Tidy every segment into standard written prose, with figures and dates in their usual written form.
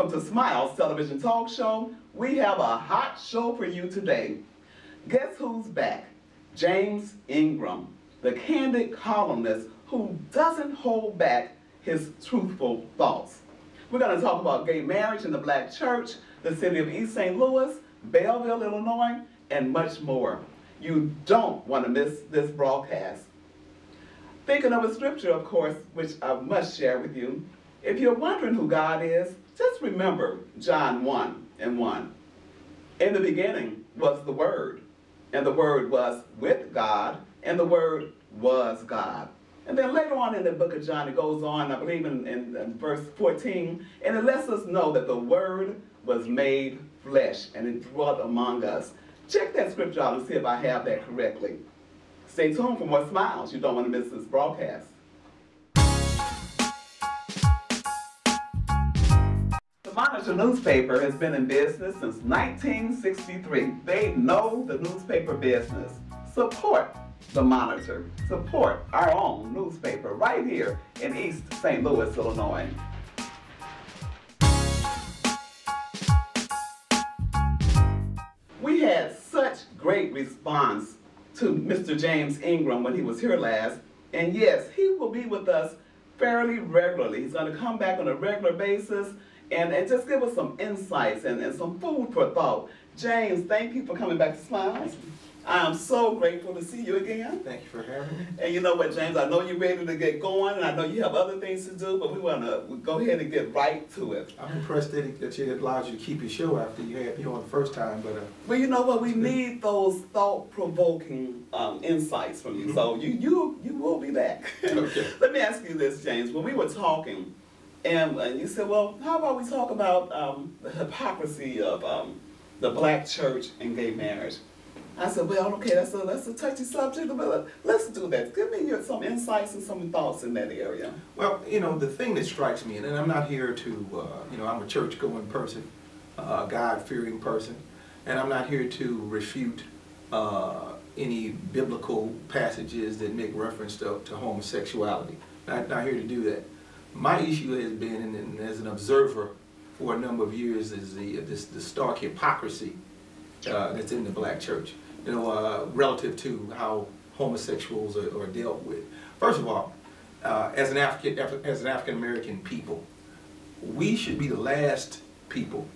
Welcome to Smiles Television Talk Show. We have a hot show for you today. Guess who's back? James Ingram, the candid columnist who doesn't hold back his truthful thoughts. We're going to talk about gay marriage in the black church, the city of East St. Louis, Belleville, Illinois, and much more. You don't want to miss this broadcast. Thinking of a scripture, of course, which I must share with you. If you're wondering who God is, just remember John 1:1. In the beginning was the Word, and the Word was with God, and the Word was God. And then later on in the book of John, it goes on, I believe in verse 14, and it lets us know that the Word was made flesh, and it dwelt among us. Check that scripture out and see if I have that correctly. Stay tuned for more smiles. You don't want to miss this broadcast. The Monitor newspaper has been in business since 1963. They know the newspaper business. Support the Monitor. Support our own newspaper right here in East St. Louis, Illinois. We had such great response to Mr. James Ingram when he was here last. And yes, he will be with us fairly regularly. He's going to come back on a regular basis and just give us some insights and some food for thought. James, thank you for coming back to Smiles. I am so grateful to see you again. Thank you for having me. And you know what, James, I know you're ready to get going, and I know you have other things to do, but we want to go ahead and get right to it. I'm impressed that it allowed you to keep your show after you had me on the first time. But well, you know what, we need those thought-provoking insights from you, so you will be back. Okay. Let me ask you this, James. When we were talking, and you said, well, how about we talk about the hypocrisy of the black church and gay marriage? I said, well, okay, that's a touchy subject, but let's do that. Give me some insights and some thoughts in that area. Well, you know, the thing that strikes me, and I'm not here to, you know, I'm a church-going person, a God-fearing person, and I'm not here to refute any biblical passages that make reference to homosexuality. Not here to do that. My issue has been, and as an observer for a number of years, is the stark hypocrisy that's in the black church, you know, relative to how homosexuals are dealt with. First of all, as an African American people, we should be the last people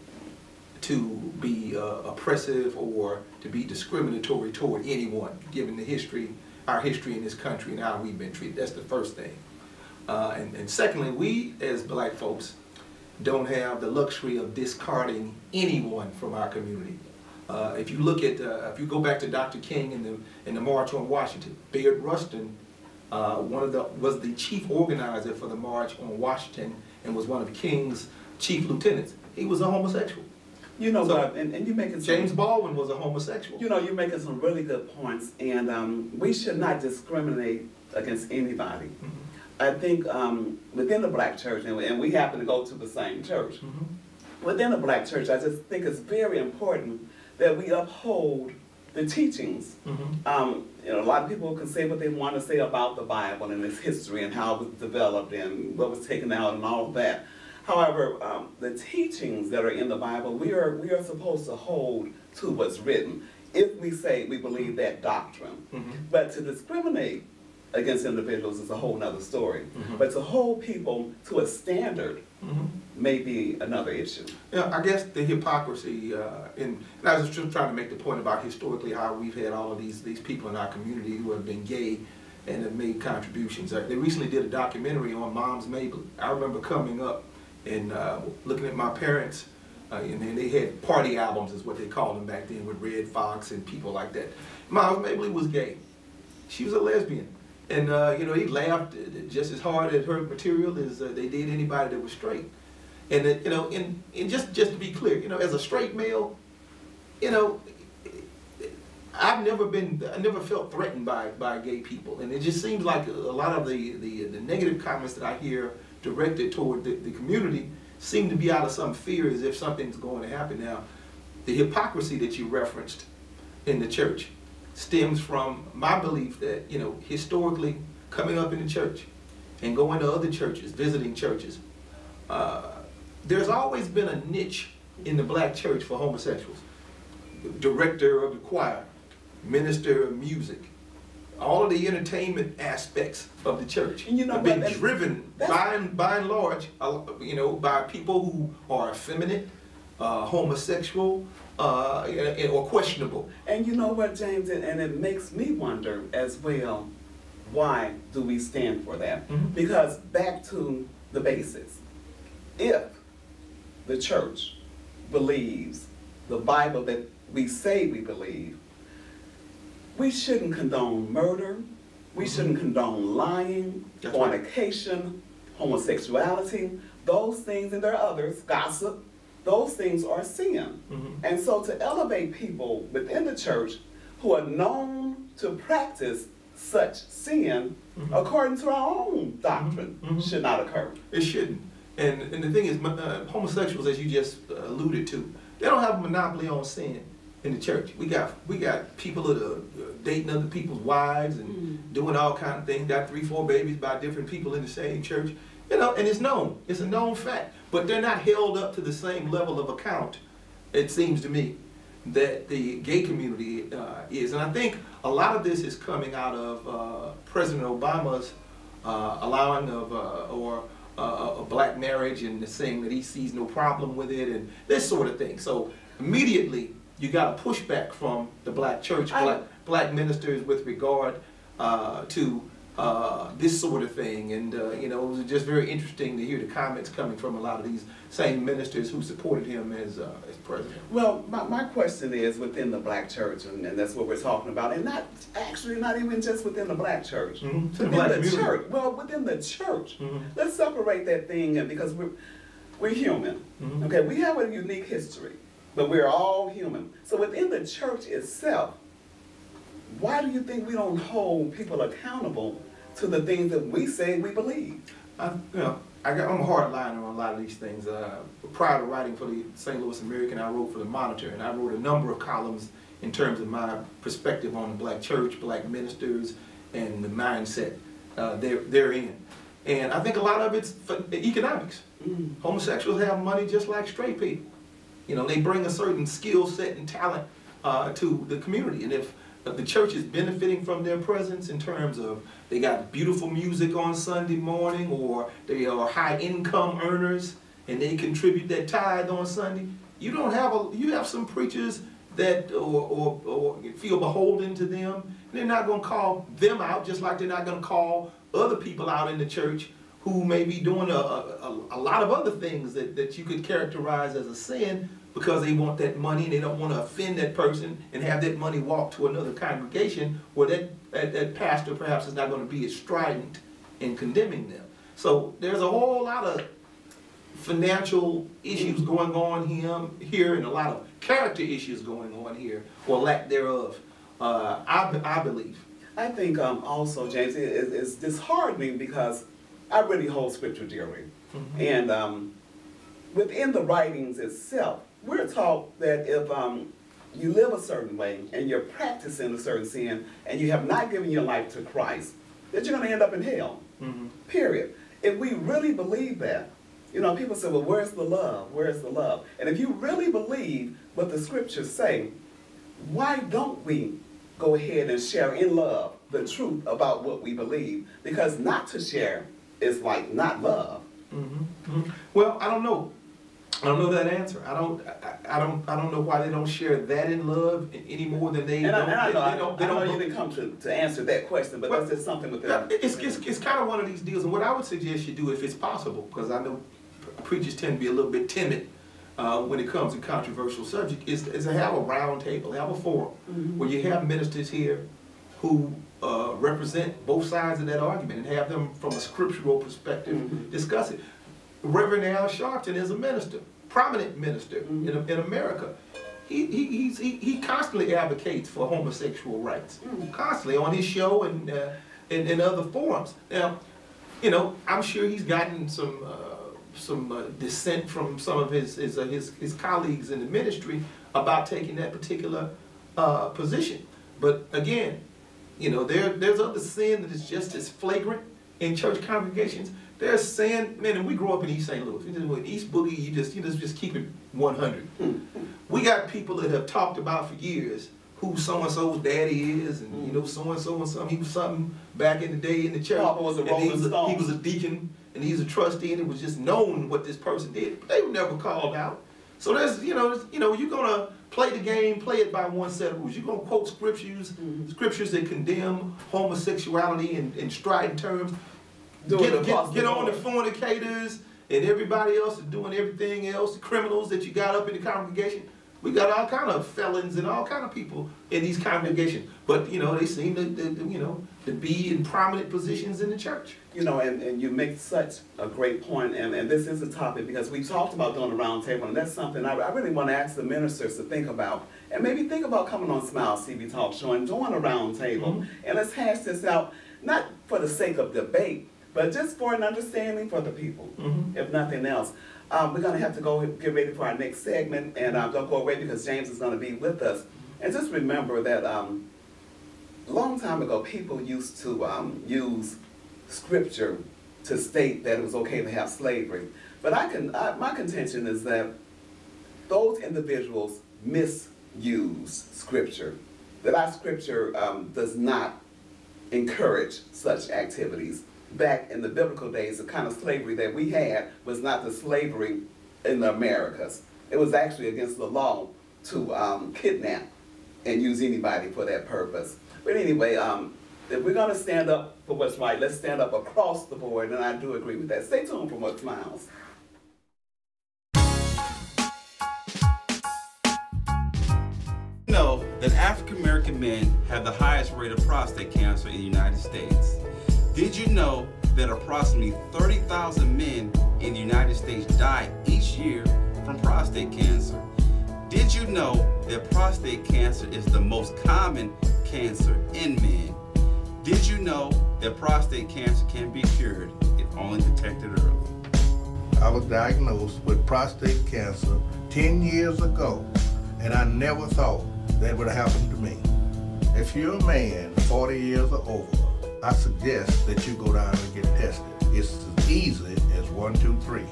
to be oppressive or to be discriminatory toward anyone, given the history, our history in this country and how we've been treated. That's the first thing. And secondly, we as black folks don't have the luxury of discarding anyone from our community. If you look at, if you go back to Dr. King and the March on Washington, Bayard Rustin was the chief organizer for the March on Washington and was one of King's chief lieutenants. He was a homosexual. You know, so, and you're making James Baldwin was a homosexual. You know, you're making some really good points, and we should not discriminate against anybody. Mm-hmm. I think within the black church, and we happen to go to the same church, mm-hmm. within the black church, I just think it's very important that we uphold the teachings. Mm-hmm. You know, a lot of people can say what they want to say about the Bible and its history and how it was developed and what was taken out and all of that. However, the teachings that are in the Bible, we are supposed to hold to what's written if we say we believe that doctrine. Mm-hmm. But to discriminate against individuals is a whole nother story. Mm-hmm. But to hold people to a standard mm-hmm. may be another issue. Yeah, I guess the hypocrisy, and I was just trying to make the point about historically how we've had all of these people in our community who have been gay and have made contributions. They recently did a documentary on Moms Mabley. I remember coming up and looking at my parents, and then they had party albums is what they called them back then with Red Fox and people like that. Moms Mabley was gay. She was a lesbian. And you know, he laughed just as hard at her material as they did anybody that was straight. And you know, and just to be clear, you know, as a straight male, you know, I never felt threatened by gay people, and it just seems like a lot of the negative comments that I hear directed toward the community seem to be out of some fear, as if something's going to happen. Now, the hypocrisy that you referenced in the church stems from my belief that, you know, historically coming up in the church and going to other churches, visiting churches, there's always been a niche in the black church for homosexuals. Director of the choir, minister of music, all of the entertainment aspects of the church have been driven by and large, by people who are effeminate, homosexual, or questionable. And you know what, James, and it makes me wonder as well, why do we stand for that? Because back to the basics, if the church believes the Bible that we say we believe, we shouldn't condone murder, we shouldn't condone lying, fornication, homosexuality, those things, and there are others, gossip, those things are sin. And so to elevate people within the church who are known to practice such sin, according to our own doctrine, should not occur. It shouldn't. And the thing is, homosexuals, as you just alluded to, they don't have a monopoly on sin in the church. We got people that are dating other people's wives and doing all kinds of things, got 3, 4 babies by different people in the same church. And it's known. It's a known fact. But they're not held up to the same level of account, it seems to me, that the gay community is. And I think a lot of this is coming out of President Obama's allowing of a black marriage and saying that he sees no problem with it and this sort of thing. So immediately you got a pushback from the black church, black ministers with regard to this sort of thing. And it was just very interesting to hear the comments coming from a lot of these same ministers who supported him as president. Well, my question is within the black church, and that's what we're not even just within the black church. Within the church. Well, within the church. Let's separate that thing, because we're human. Okay, we have a unique history, but we're all human. So within the church itself, why do you think we don't hold people accountable to the things that we say we believe? I'm a hard liner on a lot of these things. Prior to writing for the St. Louis American, I wrote for the Monitor, and I wrote a number of columns in terms of my perspective on the black church, black ministers, and the mindset they're in. And I think a lot of it's for economics. Homosexuals have money just like straight people. They bring a certain skill set and talent to the community. And if the church is benefiting from their presence in terms of they got beautiful music on Sunday morning, or they are high income earners and they contribute that tithe on Sunday, you have some preachers that or feel beholden to them, and they're not going to call them out, just like they're not going to call other people out in the church who may be doing a lot of other things that you could characterize as a sin, because they want that money and they don't want to offend that person and have that money walk to another congregation where that pastor perhaps is not going to be as strident in condemning them. So there's a whole lot of financial issues going on here and a lot of character issues going on here, or lack thereof, I believe. I think also, James, it's disheartening because I really hold scripture dearly. And within the writings itself, we're taught that if you live a certain way and you're practicing a certain sin and you have not given your life to Christ, that you're going to end up in hell, period. If we really believe that, people say, well, where's the love? Where's the love? And if you really believe what the scriptures say, why don't we go ahead and share in love the truth about what we believe? Because not to share is like not love. Well, I don't know. I don't know that answer. I don't know why they don't share that in love any more than they don't. I know you didn't come to answer that question, but that's just something with that. It's kind of one of these deals, and what I would suggest you do, if it's possible, because I know preachers tend to be a little bit timid when it comes to controversial subject, is to have a round table, have a forum where you have ministers here who represent both sides of that argument, and have them from a scriptural perspective discuss it. Reverend Al Sharpton is a minister, prominent minister in America. He constantly advocates for homosexual rights, constantly on his show and in other forums. Now, I'm sure he's gotten some dissent from some of his colleagues in the ministry about taking that particular position. But again, there's other sin that is just as flagrant in church congregations They're saying, man, and we grew up in East St. Louis. In East Boogie, you just keep it 100. We got people that have talked about for years who so-and-so's daddy is, and you know, so-and-so and something. He was something back in the day in the church. Papa was a Rolling Stone. He was a deacon, and he's a trustee, and it was just known what this person did. But they were never called out. So there's, you're gonna play the game, play it by one set of rules. You're gonna quote scriptures that condemn homosexuality in strident terms. Get on the fornicators and everybody else is doing everything else, the criminals that you got up in the congregation. We got all kind of felons and all kind of people in these congregations. But, you know, they seem to be in prominent positions in the church. You know, and you make such a great point, and this is a topic because we've talked about doing a round table, and that's something I really want to ask the ministers to think about. And maybe think about coming on Smile TV Talk Show and doing a round table. And let's hash this out, not for the sake of debate, but just for an understanding for the people, if nothing else. We're going to have to go get ready for our next segment, and don't go away because James is going to be with us. And just remember that a long time ago, people used to use scripture to state that it was okay to have slavery. But my contention is that those individuals misuse scripture, that our scripture does not encourage such activities. Back in the biblical days, the kind of slavery that we had was not the slavery in the Americas. It was actually against the law to kidnap and use anybody for that purpose. But anyway, if we're going to stand up for what's right, let's stand up across the board, and I do agree with that. Stay tuned for What Smiles. Know that African American men have the highest rate of prostate cancer in the United States. Did you know that approximately 30,000 men in the United States die each year from prostate cancer? Did you know that prostate cancer is the most common cancer in men? Did you know that prostate cancer can be cured if only detected early? I was diagnosed with prostate cancer 10 years ago, and I never thought that would happen to me. If you're a man 40 years or over, I suggest that you go down and get tested. It's as easy as 1, 2, 3.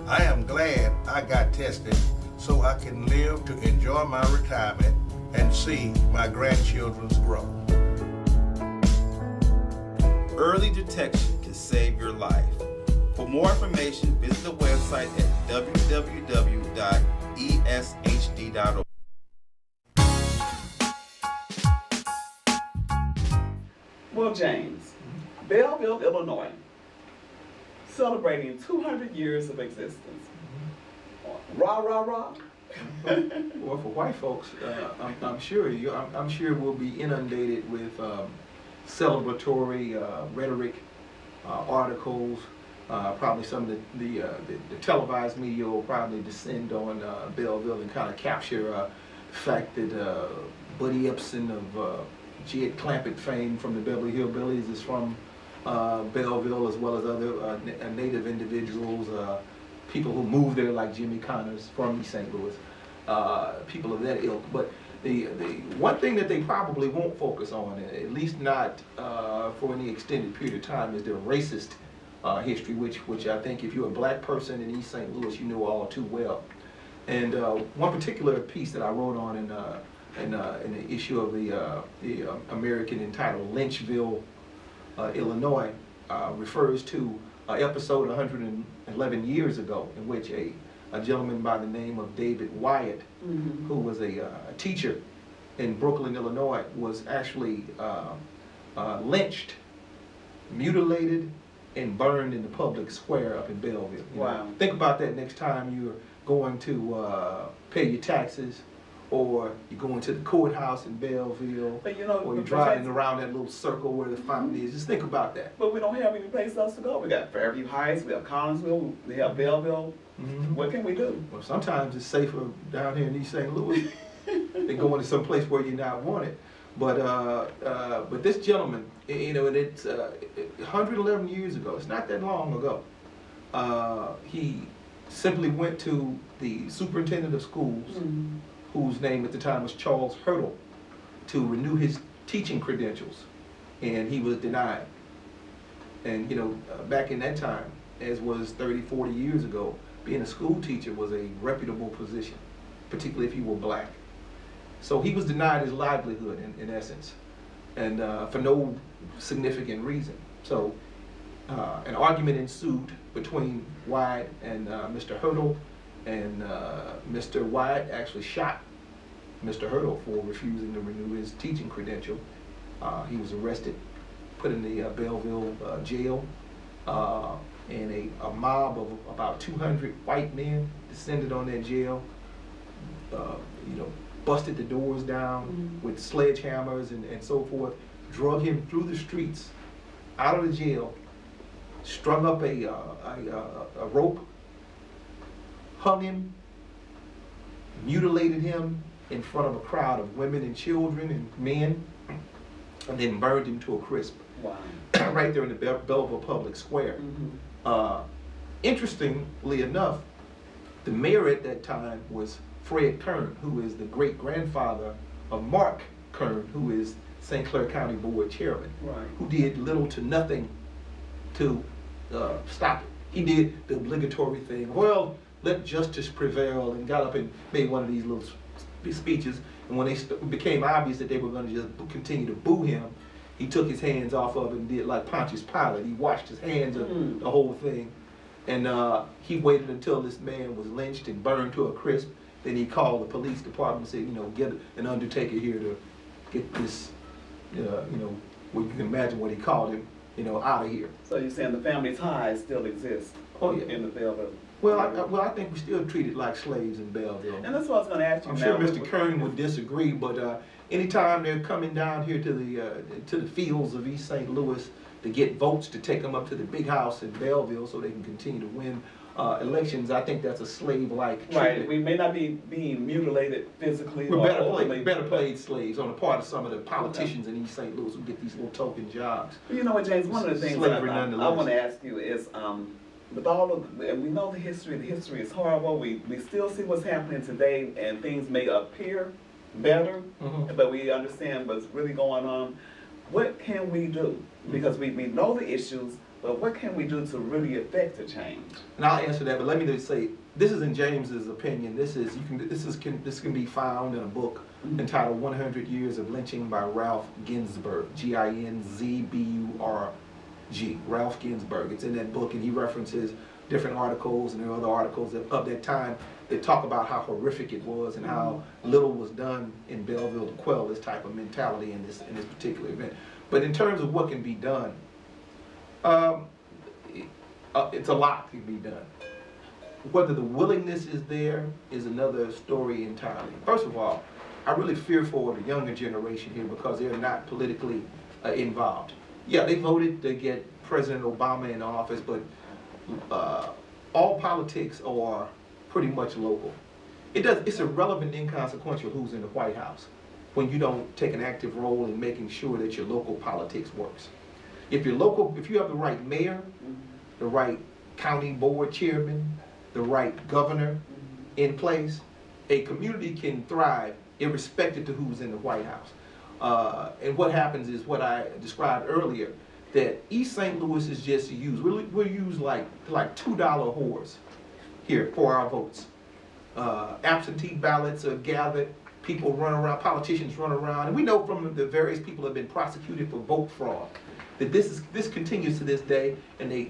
I am glad I got tested so I can live to enjoy my retirement and see my grandchildren's grow. Early detection can save your life. For more information, visit the website at www.eshd.org. Well, James, Belleville, Illinois, celebrating 200 years of existence. Rah, rah, rah. Well, for white folks, I'm sure we'll be inundated with celebratory rhetoric, articles. Probably some of the televised media will probably descend on Belleville and kind of capture the fact that Buddy Epson of Jed Clampett fame from the Beverly Hillbillies is from Belleville, as well as other native individuals, people who moved there like Jimmy Connors from East St. Louis, people of that ilk. But the one thing that they probably won't focus on, at least not for any extended period of time, is their racist history, which I think if you're a black person in East St. Louis, you know all too well. And one particular piece that I wrote on in the issue of the American entitled Lynchville, Illinois, refers to an episode 111 years ago in which a gentleman by the name of David Wyatt, who was a teacher in Brooklyn, Illinois, was actually lynched, mutilated, and burned in the public square up in Belleville. Wow. Think about that next time you're going to pay your taxes, or you're going to the courthouse in Belleville, But you know, or you're driving around that little circle where the fountain is. Just think about that. But we don't have any place else to go. We got Fairview Heights, we have Collinsville, we have Belleville. What can we do? Well, sometimes it's safer down here in East St. Louis than going to some place where you're not wanted. But this gentleman, you know, and it's 111 years ago. It's not that long ago. He simply went to the superintendent of schools, whose name at the time was Charles Hurdle, to renew his teaching credentials, and he was denied. And you know, back in that time, as was 30, 40 years ago, being a school teacher was a reputable position, particularly if you were black. So he was denied his livelihood in essence, and for no significant reason. So an argument ensued between Wyatt and Mr. Hurdle, and Mr. Wyatt actually shot Mr. Hurdle for refusing to renew his teaching credential. He was arrested, put in the Belleville jail, and a mob of about 200 white men descended on that jail, you know, busted the doors down with sledgehammers and so forth, drug him through the streets, out of the jail, strung up a rope, hung him, mutilated him in front of a crowd of women and children and men, and then burned him to a crisp. Wow. Right there in the Belleville Public Square. Interestingly enough, the mayor at that time was Fred Kern, who is the great-grandfather of Mark Kern, who is St. Clair County Board Chairman, Right. who did little to nothing to stop it. He did the obligatory thing, well, let justice prevail, and got up and made one of these little speeches, and when it became obvious that they were going to just continue to boo him, he took his hands off of it and did like Pontius Pilate. He washed his hands of the whole thing, and he waited until this man was lynched and burned to a crisp. Then he called the police department and said, you know, get an undertaker here to get this, you know, well, you can imagine what he called him, you know, out of here. So you're saying the family ties still exist? Oh, yeah. In the Belleville? Well, I think we're still treated like slaves in Belleville. And that's what I was going to ask you. I'm sure Mr. Kern would disagree, but anytime they're coming down here to the fields of East St. Louis to get votes to take them up to the big house in Belleville so they can continue to win elections, I think that's a slave-like treatment. Right. We may not be being mutilated physically. We're better paid slaves on the part of some of the politicians in East St. Louis who get these little token jobs. You know what, James? One of the things I want to ask you is, with all of, and we know the history is horrible. We still see what's happening today, and things may appear better, but we understand what's really going on. What can we do? Because we know the issues, but what can we do to really affect a change? And I'll answer that, but let me just say, this is in James's opinion. This can be found in a book entitled 100 Years of Lynching by Ralph Ginsburg, G-I-N-Z-B-U-R-G, Ralph Ginsburg. It's in that book, and he references different articles, and there are other articles of that time that talk about how horrific it was and how little was done in Belleville to quell this type of mentality in this particular event. But in terms of what can be done, it's a lot can be done. Whether the willingness is there is another story entirely. First of all, I really fear for the younger generation here because they're not politically involved. Yeah, they voted to get President Obama in office, but all politics are pretty much local. It's irrelevant and inconsequential who's in the White House when you don't take an active role in making sure that your local politics works. If you have the right mayor, the right county board chairman, the right governor in place, a community can thrive irrespective of who's in the White House. And what happens is what I described earlier, that East St. Louis is just used. We'll use like $2 whores here for our votes. Absentee ballots are gathered, people run around, politicians run around, and we know from the various people that have been prosecuted for vote fraud that this continues to this day, and they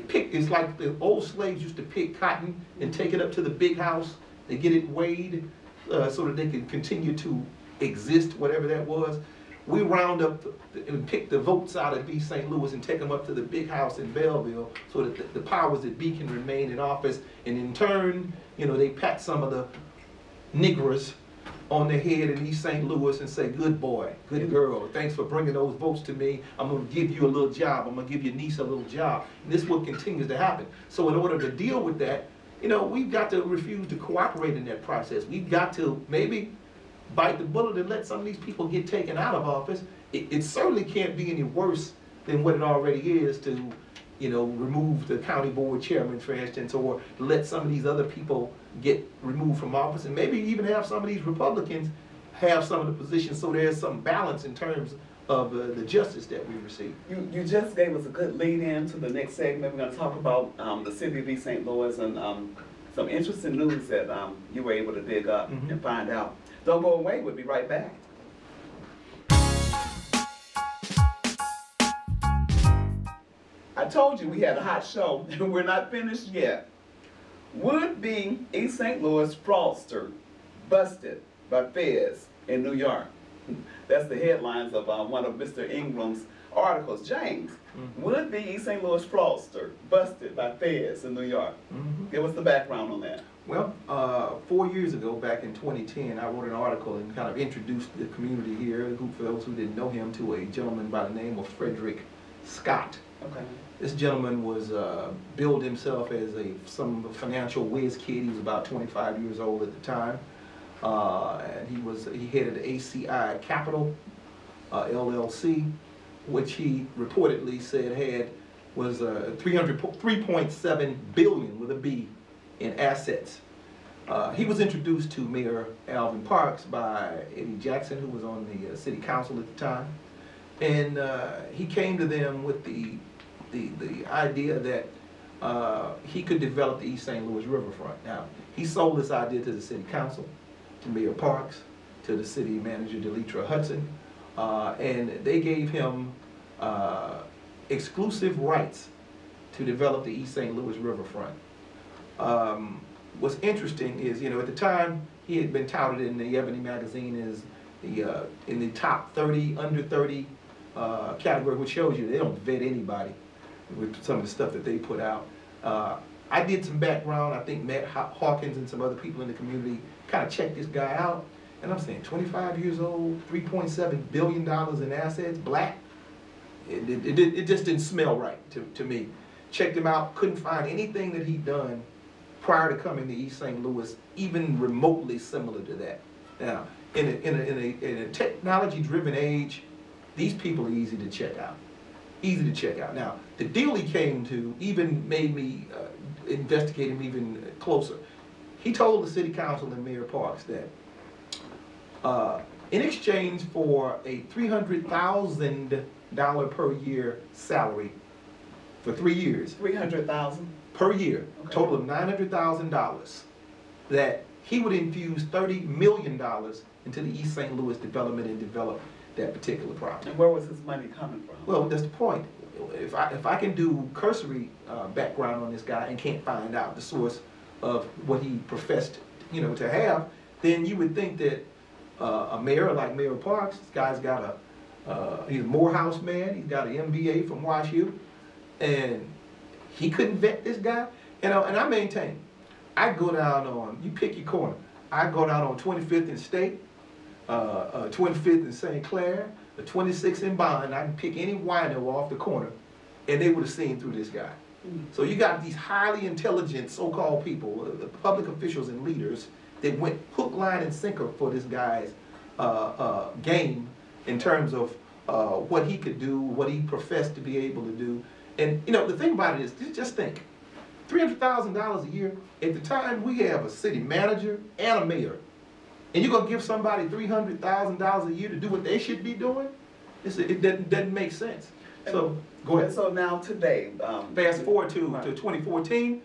pick, it's like the old slaves used to pick cotton and take it up to the big house. They get it weighed so that they can continue to exist, whatever that was. We round up and pick the votes out of East St. Louis and take them up to the big house in Belleville so that the powers that be can remain in office, and in turn, you know, they pat some of the niggers on the head in East St. Louis and say, good boy, good girl, thanks for bringing those votes to me. I'm going to give you a little job. I'm going to give your niece a little job. And this is what continues to happen. So in order to deal with that, you know, we've got to refuse to cooperate in that process. We've got to maybe bite the bullet and let some of these people get taken out of office. It certainly can't be any worse than what it already is to, you know, remove the county board chairman, for instance, or let some of these other people get removed from office, and maybe even have some of these Republicans have some of the positions so there's some balance in terms of the justice that we receive. You just gave us a good lead in to the next segment. We're going to talk about the city of East St. Louis and some interesting news that you were able to dig up and find out. Don't go away. We'll be right back. I told you we had a hot show, and we're not finished yet. Would-be East St. Louis fraudster busted by feds in New York. That's the headlines of one of Mr. Ingram's articles. James, would-be East St. Louis fraudster busted by feds in New York. Give us the background on that. Well, 4 years ago, back in 2010, I wrote an article and kind of introduced the community here, for those who didn't know him, to a gentleman by the name of Frederick Scott. Okay. This gentleman was billed himself as some financial whiz kid. He was about 25 years old at the time, and he headed the ACI Capital LLC, which he reportedly said was 3.7 billion with a B in assets. He was introduced to Mayor Alvin Parks by Eddie Jackson, who was on the city council at the time, and he came to them with the idea that he could develop the East St. Louis Riverfront. Now, he sold this idea to the city council, to Mayor Parks, to the city manager, Delitra Hudson, and they gave him exclusive rights to develop the East St. Louis Riverfront. What's interesting is, at the time, he had been touted in the Ebony magazine as in the top 30, under 30 category, which shows you they don't vet anybody with some of the stuff that they put out. I did some background. I think Matt Hawkins and some other people in the community kind of checked this guy out. And I'm saying, 25 years old, $3.7 billion in assets, black. It just didn't smell right to me. Checked him out, couldn't find anything that he'd done prior to coming to East St. Louis, even remotely similar to that. Now, in a technology-driven age, these people are easy to check out. Easy to check out. Now, the deal he came to even made me investigate him even closer. He told the city council and Mayor Parks that in exchange for a $300,000 per year salary for 3 years. $300,000 per year, okay. Total of $900,000, that he would infuse $30 million into the East St. Louis development and develop that particular property. And where was his money coming from? Well, that's the point. If I can do cursory background on this guy and can't find out the source of what he professed, to have, then you would think that a mayor like Mayor Parks, this guy's got he's a Morehouse man, he's got an MBA from WashU, and he couldn't vet this guy, and I maintain, I go down on, you pick your corner, I go down on 25th and State, 25th in St. Clair, the 26th in Bond. I can pick any wino off the corner, and they would have seen through this guy. So you got these highly intelligent so-called people, the public officials and leaders, that went hook, line, and sinker for this guy's game in terms of what he could do, what he professed to be able to do. And the thing about it is, just think, $300,000 a year. At the time, we have a city manager and a mayor. And you're going to give somebody $300,000 a year to do what they should be doing? It doesn't make sense. So, go ahead. So now today, fast forward to 2014,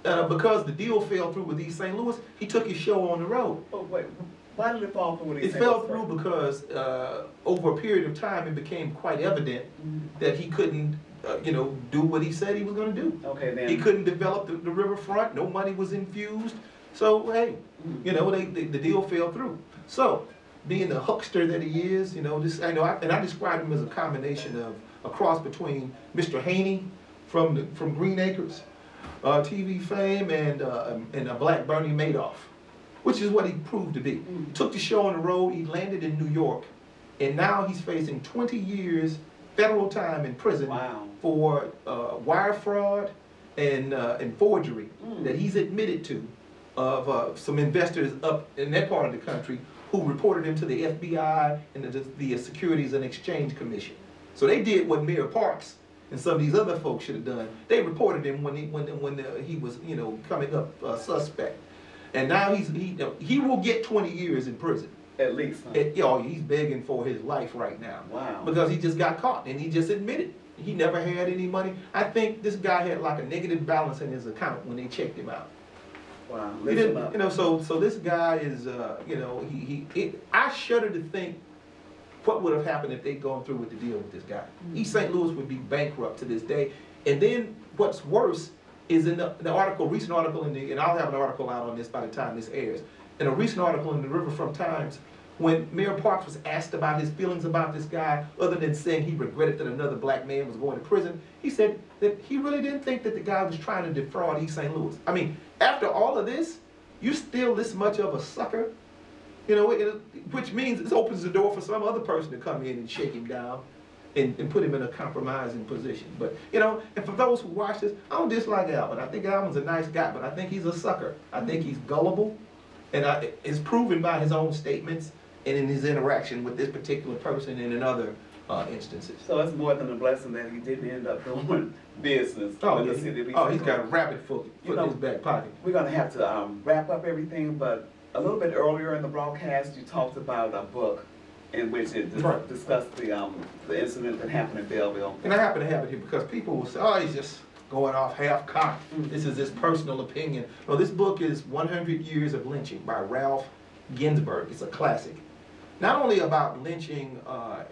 because the deal fell through with East St. Louis, he took his show on the road. Oh, wait, why did it fall through with East St. Louis? It Louis? fell through because over a period of time, it became quite evident that he couldn't do what he said he was going to do. Okay, then. He couldn't develop the riverfront. No money was infused. So, hey, the deal fell through. So, being the huckster that he is, and I describe him as a combination of a cross between Mr. Haney from Green Acres TV fame and a black Bernie Madoff, which is what he proved to be. He took the show on the road. He landed in New York, and now he's facing 20 years federal time in prison for wire fraud and forgery that he's admitted to of some investors up in that part of the country who reported him to the FBI and the Securities and Exchange Commission. So they did what Mayor Parks and some of these other folks should have done. They reported him when he was coming up suspect, and now he will get 20 years in prison. At least, huh? He's begging for his life right now. Wow. Because he just got caught, and he just admitted he never had any money. I think this guy had like a negative balance in his account when they checked him out. Wow. He Listen didn't, up. so this guy is, I shudder to think what would have happened if they'd gone through with the deal with this guy. East St. Louis would be bankrupt to this day. And then what's worse is in the article, recent article and I'll have an article out on this by the time this airs. In a recent article in the Riverfront Times, when Mayor Parks was asked about his feelings about this guy, other than saying he regretted that another black man was going to prison, he said that he really didn't think that the guy was trying to defraud East St. Louis. I mean, after all of this, you still this much of a sucker? You know, which means it opens the door for some other person to come in and shake him down and put him in a compromising position. But, and for those who watch this, I don't dislike Alvin. I think Alvin's a nice guy, but I think he's a sucker. I think he's gullible, and it's proven by his own statements and in his interaction with this particular person and in other instances. So it's more than a blessing that he didn't end up doing business. He's got a rabbit foot in his back pocket. We're going to have to wrap up everything, but a little bit earlier in the broadcast, you talked about a book in which it discussed the incident that happened in Belleville. And I happen to have it here because people will say, oh, he's just going off half-cocked. This is his personal opinion. No, this book is 100 Years of Lynching by Ralph Ginsberg. It's a classic. Not only about lynching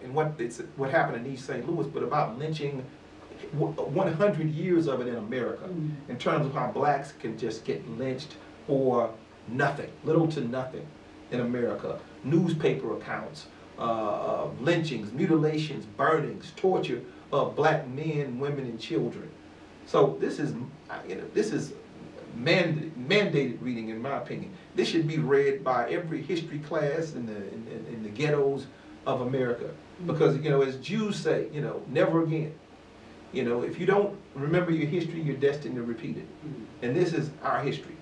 and what happened in East St. Louis, but about lynching 100 years of it in America, in terms of how blacks can just get lynched for nothing, little to nothing in America. Newspaper accounts, lynchings, mutilations, burnings, torture of black men, women, and children. So this is mandated reading, in my opinion. This should be read by every history class in the ghettos of America, because as Jews say, never again. If you don't remember your history, you're destined to repeat it. And this is our history,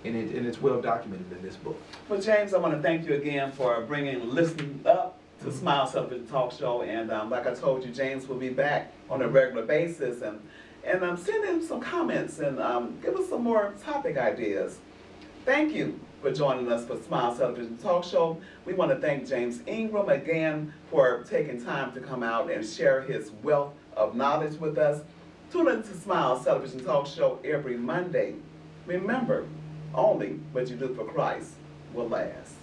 and it's well documented in this book. Well, James, I want to thank you again for bringing Listen Up to Smile Television Talk Show, and like I told you, James will be back on a regular basis, and send in some comments and give us some more topic ideas. Thank you for joining us for Smile Television Talk Show. We want to thank James Ingram again for taking time to come out and share his wealth of knowledge with us. Tune in to Smile Television Talk Show every Monday. Remember, only what you do for Christ will last.